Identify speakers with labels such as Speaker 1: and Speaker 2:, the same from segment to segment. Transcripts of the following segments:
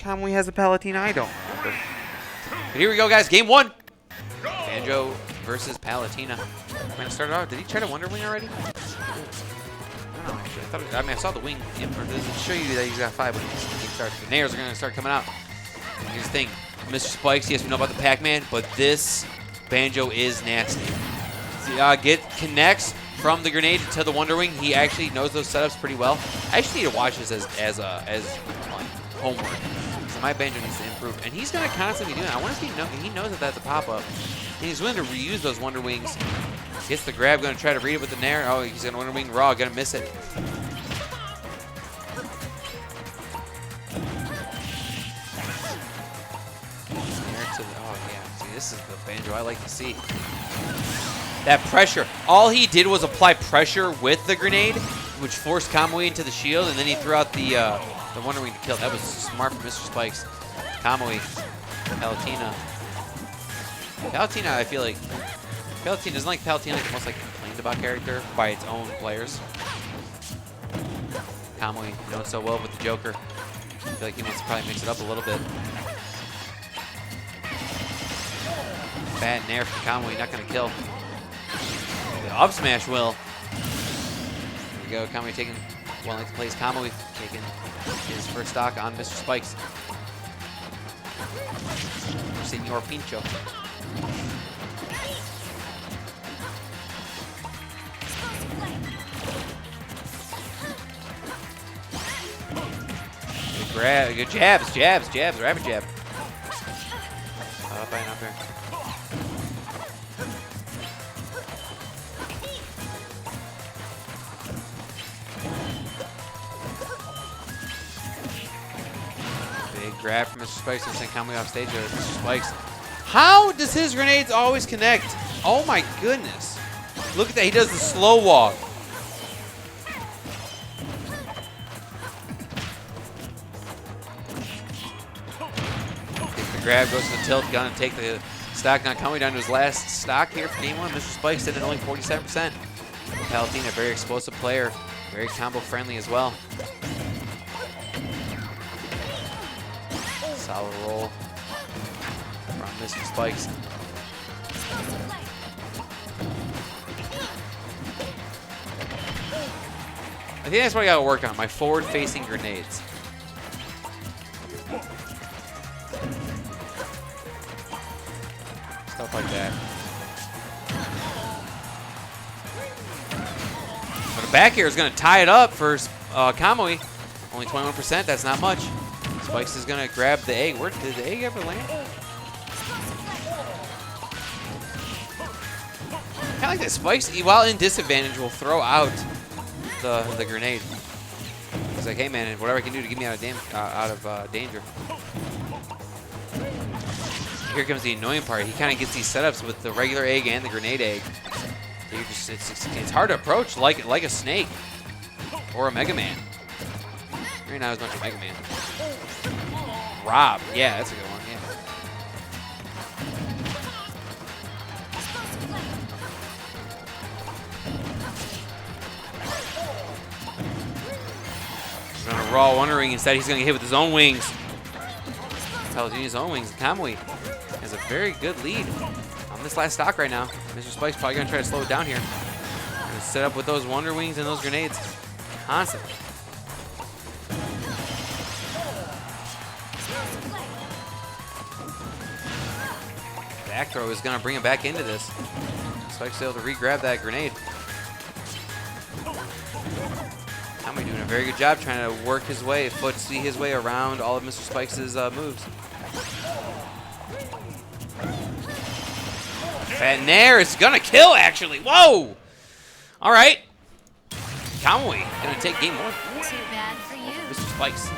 Speaker 1: Kamui has a Palutena? I don't remember.
Speaker 2: But here we go, guys. Game 1. Banjo versus Palutena. When it started out, did he try to Wonder Wing already? I don't know, actually. I saw the wing. Or does it show you that he's got 5 when he starts? The nairs are going to start coming out. And here's the thing. Mr. Spikes, yes, we know about the Pac-Man, but this Banjo is nasty. Connects from the grenade to the Wonder Wing. He actually knows those setups pretty well. I actually need to watch this as homework. So my Banjo needs to improve, and he's gonna constantly do it. I want to see he knows that that's a pop-up, and he's willing to reuse those Wonder Wings. Gets the grab, gonna try to read it with the nair. Oh, he's gonna Wonder Wing raw, gonna miss it. Oh yeah, see, this is the Banjo I like to see. That pressure. All he did was apply pressure with the grenade, which forced Kamui into the shield, and then he threw out the Wonder Wing to kill. That was smart from Mr. Spikes. Kamui, Palutena. Palutena, I feel like Palutena doesn't like Palutena like the most complained about character by its own players. Kamui doing so well with the Joker. I feel like he wants to probably mix it up a little bit. Bad nair from Kamui, not gonna kill. The up smash will. There we go. Kamui taking well into place. Kamui taking his first stock on Mr. Spikes. Senor Pincho. Good grab, good jabs, rapid jab. Up and up here. Grab from Mr. Spikes and send Kamui off stage. Mr. Spikes. How does his grenades always connect? Oh my goodness. Look at that. He does the slow walk. Takes the grab, goes to the tilt, gonna take the stock. Now Kamui down to his last stock here for game 1. Mr. Spikes sitting at only 47%. Palutena, very explosive player. Very combo friendly as well. Solid roll from Mr. Spikes. I think that's what I gotta work on, my forward-facing grenades. Stuff like that. But a back air is gonna tie it up for Kamui. Only 21%, that's not much. Spikes is gonna grab the egg. Where did the egg ever land? Kind of like that. Spikes, while in disadvantage, will throw out the grenade. He's like, hey man, whatever I can do to get me out of danger. Here comes the annoying part. He kind of gets these setups with the regular egg and the grenade egg. It's hard to approach like a snake or a Mega Man. Maybe not as much a Mega Man. Rob. Yeah, that's a good one. Yeah. He's going to raw Wonder Wing. Instead, he's going to get hit with his own wings. Palutena's own wings. Kamui has a very good lead on this last stock right now. Mr. Spike's probably going to try to slow it down here. Going to set up with those Wonder Wings and those grenades constantly. Back throw is going to bring him back into this. Spike's able to re-grab that grenade. Kamui doing a very good job trying to work his way, see his way around all of Mr. Spikes' moves. Fat Nair is going to kill, actually. Whoa! All right. Kamui going to take game 1.
Speaker 3: Too bad for you.
Speaker 2: Mr. Spikes.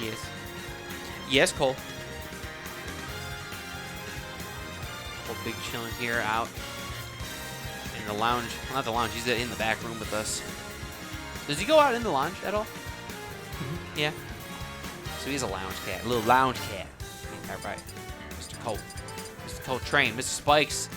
Speaker 2: Yes. Yes, Cole. Cole Big chilling here out in the lounge. Well, not the lounge. He's in the back room with us. Does he go out in the lounge at all? Yeah. So he's a lounge cat, a little lounge cat. All right, Mr. Colt. Mr. Colt train. Mr. Spikes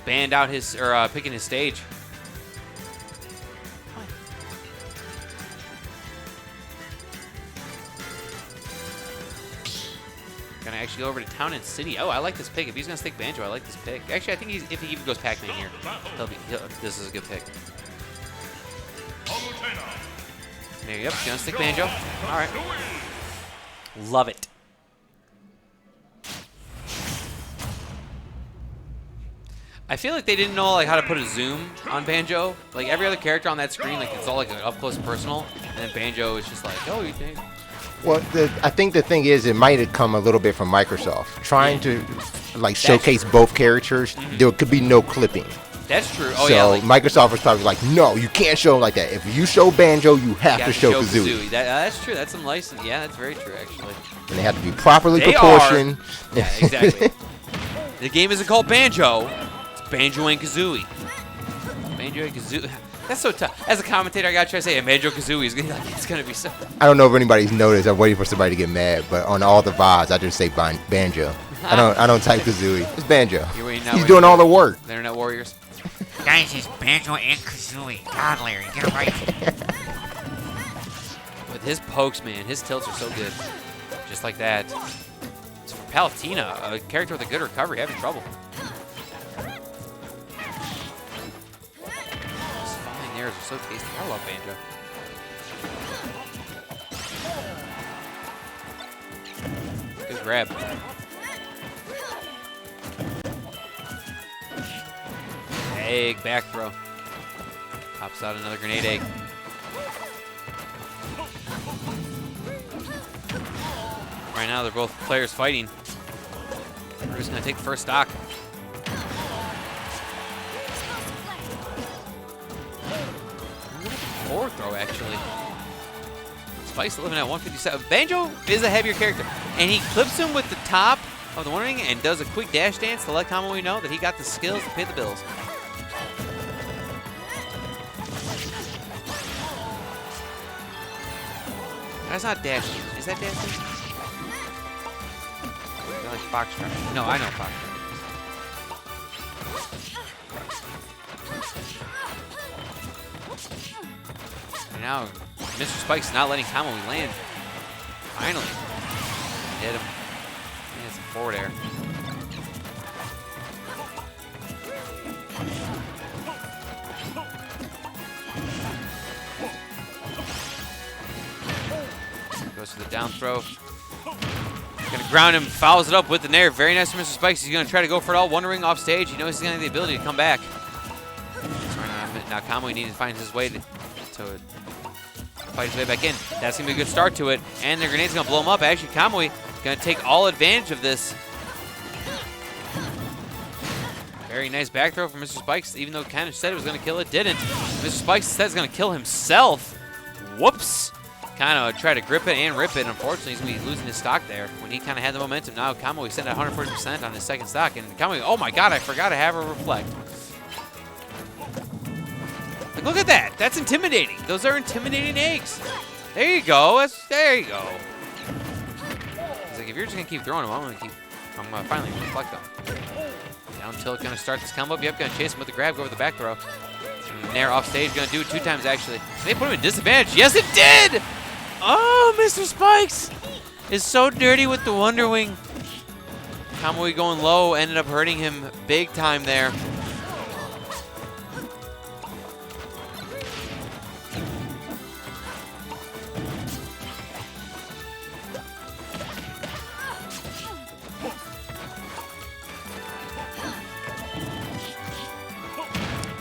Speaker 2: banned out his, or picking his stage. Gonna actually go over to Town and City. Oh, I like this pick. If he's gonna stick Banjo, I like this pick. Actually, I think if he even goes Pac-Man here, this is a good pick. There you go. Gonna stick Banjo. All right. Love it. I feel like they didn't know like how to put a zoom on Banjo. Like every other character on that screen, like it's all like up close and personal, and then Banjo is just like, oh, you think?
Speaker 3: Well, I think the thing is, it might have come a little bit from Microsoft trying to like showcase both characters. There could be no clipping.
Speaker 2: That's true. Oh
Speaker 3: so
Speaker 2: yeah. Like,
Speaker 3: Microsoft was probably like, no, you can't show him like that. If you show Banjo, you have to show Kazooie.
Speaker 2: That's true. That's some license. Yeah, that's very true actually.
Speaker 3: And they have to be properly proportioned.
Speaker 2: Yeah, exactly. The game isn't called Banjo. It's Banjo and Kazooie. Banjo and Kazooie. That's so tough. As a commentator, I gotta try to say Banjo Kazooie is gonna, it's gonna be so.
Speaker 3: I don't know if anybody's noticed. I'm waiting for somebody to get mad, but on all the VODs, I just say Banjo. I don't type Kazooie. It's Banjo. He's doing all the work.
Speaker 2: The Internet Warriors.
Speaker 4: Guys, it's Banjo and Kazooie. God, Larry, get it right.
Speaker 2: With his pokes, man, his tilts are so good. Just like that. It's for Palutena, a character with a good recovery, having trouble. Those flying airs are so tasty. I love Banjo. Good grab. Egg back throw. Pops out another grenade egg. Right now, they're both players fighting. We're just going to take the first stock. Forward throw, actually. Spike's living at 157. Banjo is a heavier character, and he clips him with the top of the One Ring and does a quick dash dance to let Kamui know that he got the skills to pay the bills. That's not dashing. Is that dashing? Is that like Foxtrot? No, I know Foxtrot. And now, Mr. Spike's not letting Kamui land. Finally. Hit him. He has some forward air. Goes to the down throw. Gonna ground him, fouls it up with the nair. Very nice from Mr. Spikes. He's gonna try to go for it all. Wondering off stage. He knows he's gonna have the ability to come back. Now Kamui needs to find his way to fight his way back in. That's gonna be a good start to it. And the grenade's gonna blow him up. Actually, Kamui gonna take all advantage of this. Very nice back throw from Mr. Spikes. Even though it kind of said it was gonna kill it, didn't. Mr. Spikes said it's gonna kill himself. Whoops. Kind of try to grip it and rip it. Unfortunately, he's going to be losing his stock there when he kind of had the momentum. Now Kamui sent at 140% on his second stock. And Kamui, oh my god, I forgot to have her reflect. Like, look at that. That's intimidating. Those are intimidating eggs. There you go. There you go. He's like, if you're just going to keep throwing them, I'm going to finally reflect them. Down tilt, going to start this combo up. Yep, going to chase him with the grab, go over the back throw. Nair off stage, going to do it 2 times actually. Did they put him in disadvantage? Yes, it did! Oh, Mr. Spikes is so dirty with the Wonder Wing. Kamui going low ended up hurting him big time there.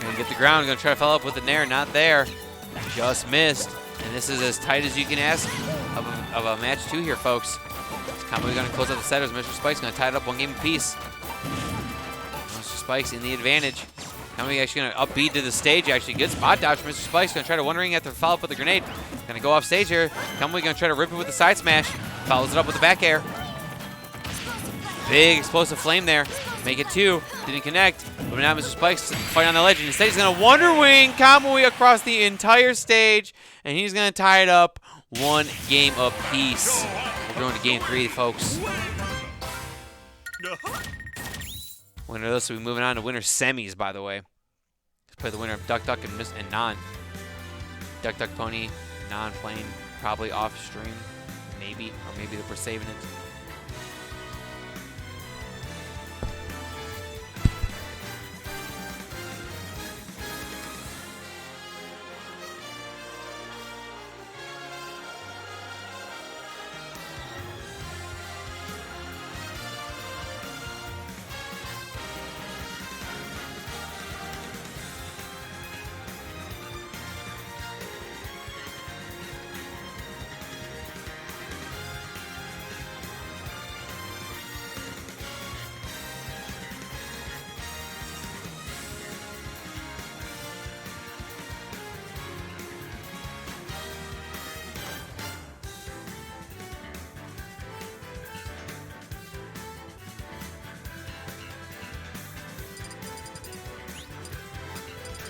Speaker 2: Gonna get the ground, gonna try to follow up with the nair, not there. Just missed. And this is as tight as you can ask of a match 2 here, folks. Kamui going to close out the set as Mr. Spike's going to tie it up 1 game apiece. Mr. Spike's in the advantage. Kamui actually going to upbeat to the stage, actually. Good spot dodge from Mr. Spike's. Going to try to One Ring after follow up with the grenade. Going to go off stage here. Kamui going to try to rip it with the side smash. Follows it up with the back air. Big explosive flame there. Make it 2. Didn't connect. But now Mr. Spike's fighting on the ledge. Instead, he's going to Wonder Wing Kamui across the entire stage. And he's going to tie it up 1 game apiece. We're going to game 3, folks. Winner of this will be moving on to winner semis, by the way. Let's play the winner of Duck Duck and Non. Duck Duck Pony, Non playing probably off stream. Maybe. Or maybe we're saving it.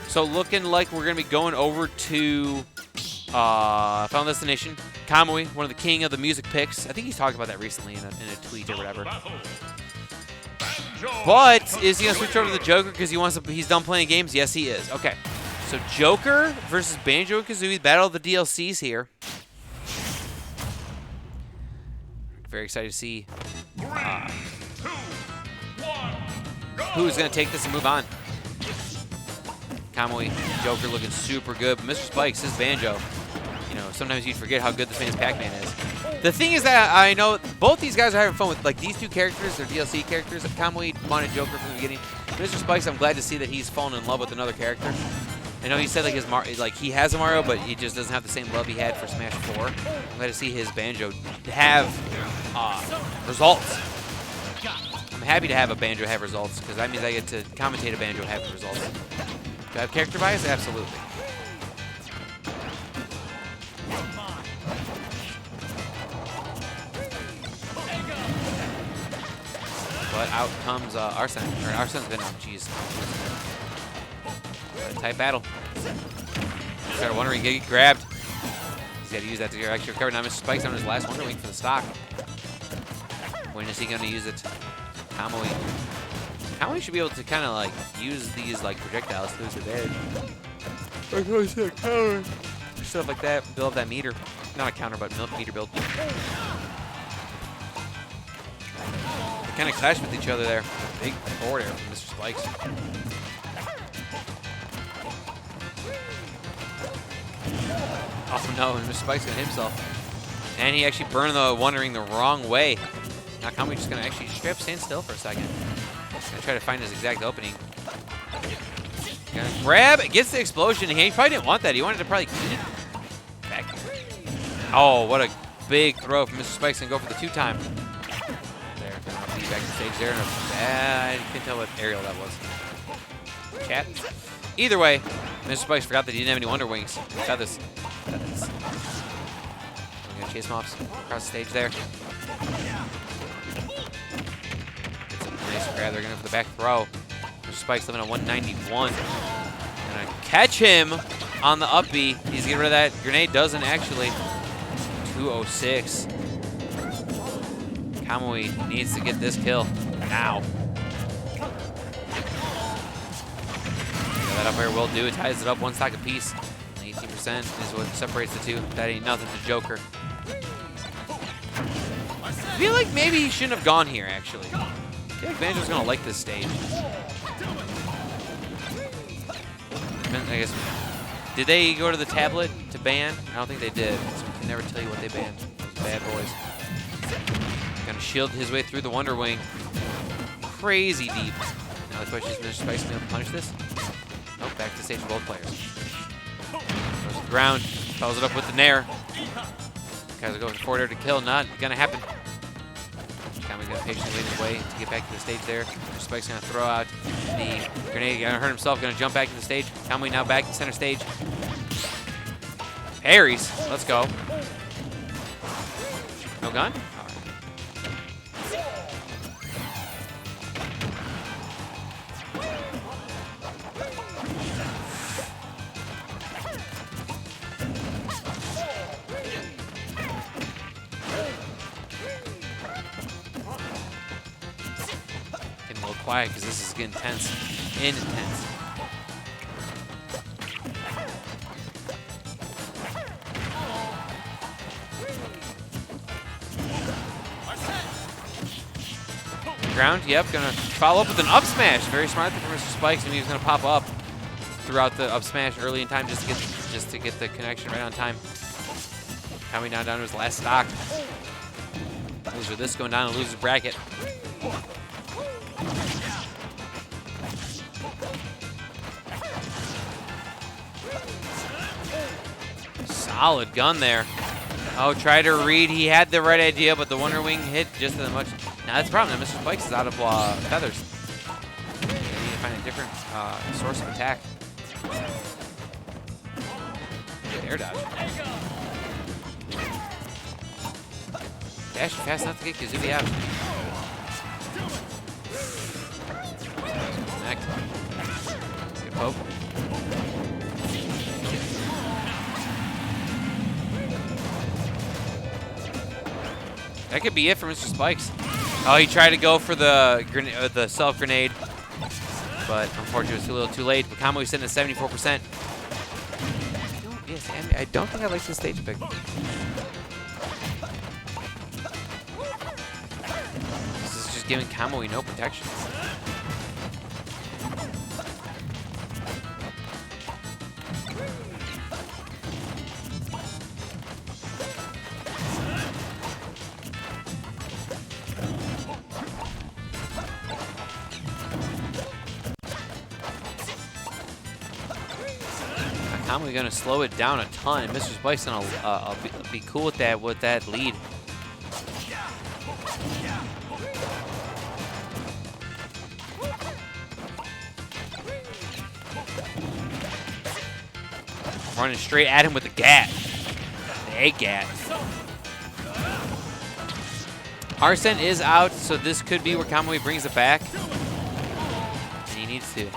Speaker 2: So looking like we're going to be going over to Final Destination. Kamui, one of the king of the music picks. I think he's talked about that recently in a tweet or whatever. But is he going to switch over to the Joker because he's done playing games? Yes, he is. Okay. So Joker versus Banjo and Kazooie, battle of the DLCs here. Very excited to see who's going to take this and move on. Kamui, Joker looking super good. But Mr. Spikes, his Banjo. You know, sometimes you'd forget how good this man's Pac-Man is. The thing is that I know both these guys are having fun with, like, these 2 characters. They're DLC characters. Kamui wanted Joker from the beginning. Mr. Spikes, I'm glad to see that he's fallen in love with another character. I know he said like he has a Mario, but he just doesn't have the same love he had for Smash 4. I'm glad to see his Banjo have results. I'm happy to have a Banjo have results because that means I get to commentate a Banjo have results. Do I have character bias? Absolutely. But out comes Arsene. Or Arsene's been on. Jeez. Tight battle. Started wondering, get grabbed. He's got to use that to actually recover. Now Mr. Spike's on his last Wonder Wing for the stock. When is he going to use it? Kamui. Kamui should be able to kind of like use these like projectiles to his advantage. Counter. Stuff like that. Build up that meter. Not a counter, but meter build. They kind of clash with each other there. Big forward air from Mr. Spikes. Oh no, and Mr. Spike's gonna hit himself. And he actually burned the Wonder Ring the wrong way. Now Kamui's just gonna actually stand still for a second. Gonna try to find his exact opening. Gonna grab, gets the explosion. He probably didn't want that. He wanted to probably clean it back. Oh, what a big throw from Mr. Spike's. Gonna go for the 2-time. There, back to stage there. I can't tell what aerial that was. Chat. Either way, Mr. Spikes forgot that he didn't have any Wonder Wings. Got this. We're gonna chase him off across the stage there. Nice grab. They're going for the back throw. Mr. Spike's living at 191. Gonna catch him on the up B. He's getting rid of that grenade. Doesn't actually. 206. Kamui needs to get this kill now. That up air will do. It ties it up 1 stock apiece. 18% is what separates the 2. That ain't nothing to Joker. I feel like maybe he shouldn't have gone here, actually. I feel like Banjo's gonna like this stage. I guess. Did they go to the tablet to ban? I don't think they did. So we can never tell you what they banned. Bad boys. Gonna shield his way through the Wonder Wing. Crazy deep. Now the question is, Mr. Spike's gonna punish this? Nope, back to stage for both players. Goes to the ground, follows it up with the Nair. Guys are going forward air to kill, not gonna happen. Kamui's gonna patiently wait his way to get back to the stage there. Mr. Spike's gonna throw out the grenade, gonna hurt himself, gonna jump back to the stage. Kamui now back to center stage. Parries, let's go. No gun? All right. quiet because this is getting intense. Intense. Ground, yep, gonna follow up with an up smash. Very smart from Mr. Spikes. Knew he was gonna pop up throughout the up smash early in time just to get the connection right on time. Kamui down to his last stock. Loser this going down to loser's bracket. Solid gun there. Oh, try to read. He had the right idea, but the Wonder Wing hit just as much. Now that's the problem. Mr. Spikes is out of feathers. They need to find a different source of attack. Good air dodge. Dash fast enough to get Kazooie out. Connect. Good poke. That could be it for Mr. Spikes. Oh, he tried to go for the self grenade, but unfortunately it was a little too late. But Kamui sitting at 74%. Yes, I don't think I like this stage pick. This is just giving Kamui no protection. Kamui gonna slow it down a ton, and Mr. Spike's gonna be cool with that lead. Running straight at him with the gat. The egg gat. Arsene is out, so this could be where Kamui brings it back. And he needs to.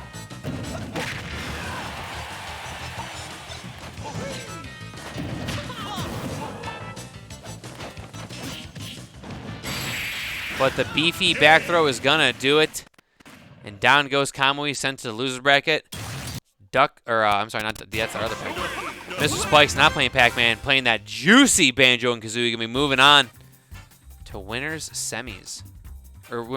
Speaker 2: But the beefy back throw is gonna do it. And down goes Kamui, sent to the loser's bracket. I'm sorry, that's our other pick. Mr. Spike's not playing Pac-Man, playing that juicy Banjo and Kazooie. Gonna be moving on to winners semis. Or